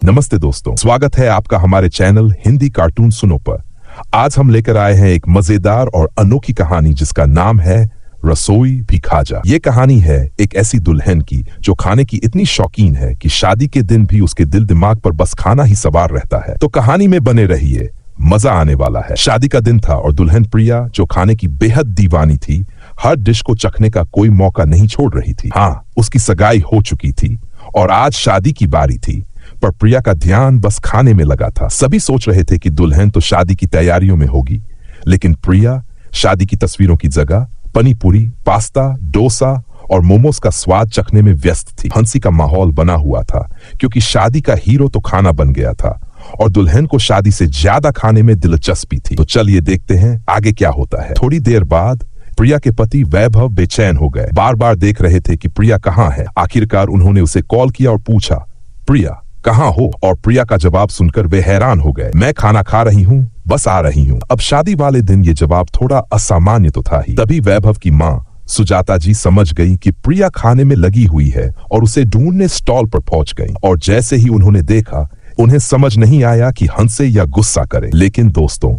नमस्ते दोस्तों, स्वागत है आपका हमारे चैनल हिंदी कार्टून सुनो पर। आज हम लेकर आए हैं एक मजेदार और अनोखी कहानी जिसका नाम है रसोई भी खाजा। ये कहानी है एक ऐसी दुल्हन की जो खाने की इतनी शौकीन है कि शादी के दिन भी उसके दिल दिमाग पर बस खाना ही सवार रहता है। तो कहानी में बने रहिए, मजा आने वाला है। शादी का दिन था और दुल्हन प्रिया जो खाने की बेहद दीवानी थी, हर डिश को चखने का कोई मौका नहीं छोड़ रही थी। हाँ, उसकी सगाई हो चुकी थी और आज शादी की बारी थी, पर प्रिया का ध्यान बस खाने में लगा था। सभी सोच रहे थे कि दुल्हन तो शादी की तैयारियों में होगी, लेकिन प्रिया शादी की तस्वीरों की जगह पनी पूरी, पास्ता, डोसा और मोमोज का स्वाद चखने में व्यस्त थी। हंसी का माहौल बना हुआ था क्योंकि शादी का हीरो तो खाना बन गया था और दुल्हन को शादी से ज्यादा खाने में दिलचस्पी थी। तो चलिए देखते हैं आगे क्या होता है। थोड़ी देर बाद प्रिया के पति वैभव बेचैन हो गए। बार बार देख रहे थे कि प्रिया कहाँ है। आखिरकार उन्होंने उसे कॉल किया और पूछा, प्रिया कहाँ हो? और प्रिया का जवाब सुनकर वे हैरान हो गए। मैं खाना खा रही हूँ, बस आ रही हूँ। अब शादी वाले दिन ये जवाब थोड़ा असामान्य तो था ही। तभी वैभव की माँ सुजाता जी समझ गई कि प्रिया खाने में लगी हुई है और उसे ढूंढने स्टॉल पर पहुंच गई। और जैसे ही उन्होंने देखा, उन्हें समझ नहीं आया कि हंसे या गुस्सा करे। लेकिन दोस्तों,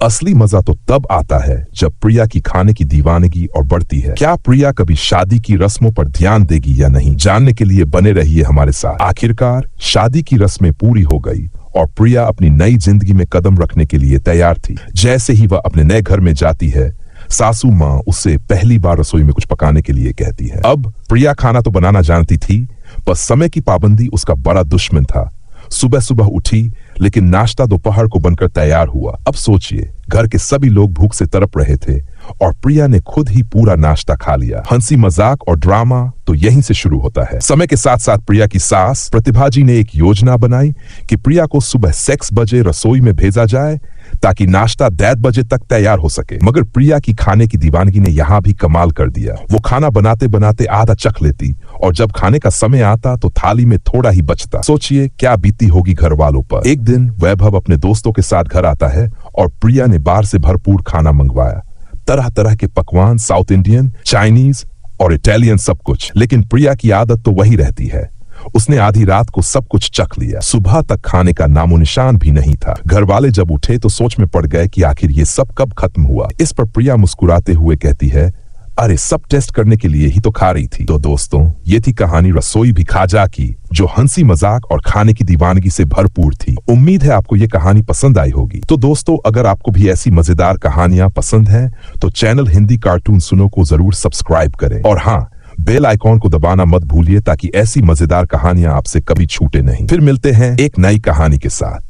असली मजा तो तब आता है जब प्रिया की खाने की दीवानगी और बढ़ती है। क्या प्रिया कभी शादी की रस्मों पर ध्यान देगी या नहीं, जानने के लिए बने रहिए हमारे साथ। आखिरकार शादी की रस्में पूरी हो गई और प्रिया अपनी नई जिंदगी में कदम रखने के लिए तैयार थी। जैसे ही वह अपने नए घर में जाती है, सासू माँ उससे पहली बार रसोई में कुछ पकाने के लिए कहती है। अब प्रिया खाना तो बनाना जानती थी, पर समय की पाबंदी उसका बड़ा दुश्मन था। सुबह सुबह उठी, लेकिन नाश्ता दोपहर को बनकर तैयार हुआ। अब सोचिए, घर के सभी लोग भूख से तड़प रहे थे और प्रिया ने खुद ही पूरा नाश्ता खा लिया। हंसी मजाक और ड्रामा तो यहीं से शुरू होता है। समय के साथ साथ प्रिया की सास प्रतिभा जी ने एक योजना बनाई कि प्रिया को सुबह 6 बजे रसोई में भेजा जाए ताकि नाश्ता 1:30 बजे तक तैयार हो सके। मगर प्रिया की खाने की दीवानगी ने यहाँ भी कमाल कर दिया। वो खाना बनाते बनाते आधा चख लेती और जब खाने का समय आता तो थाली में थोड़ा ही बचता। सोचिए क्या बीती होगी घर वालों पर। एक दिन वैभव अपने दोस्तों के साथ घर आता है और प्रिया ने बाहर से भरपूर खाना मंगवाया। तरह तरह के पकवान, साउथ इंडियन, चाइनीज और इटालियन, सब कुछ। लेकिन प्रिया की आदत तो वही रहती है, उसने आधी रात को सब कुछ चख लिया। सुबह तक खाने का नामो निशान भी नहीं था। घर वाले जब उठे तो सोच में पड़ गए कि आखिर ये सब कब खत्म हुआ। इस पर प्रिया मुस्कुराते हुए कहती है, अरे सब टेस्ट करने के लिए ही तो खा रही थी। तो दोस्तों, ये थी कहानी रसोई भी खाजा की, जो हंसी मजाक और खाने की दीवानगी से भरपूर थी। उम्मीद है आपको ये कहानी पसंद आई होगी। तो दोस्तों, अगर आपको भी ऐसी मजेदार कहानियां पसंद हैं तो चैनल हिंदी कार्टून सुनो को जरूर सब्सक्राइब करें। और हाँ, बेल आइकॉन को दबाना मत भूलिए ताकि ऐसी मजेदार कहानियां आपसे कभी छूटे नहीं। फिर मिलते हैं एक नई कहानी के साथ।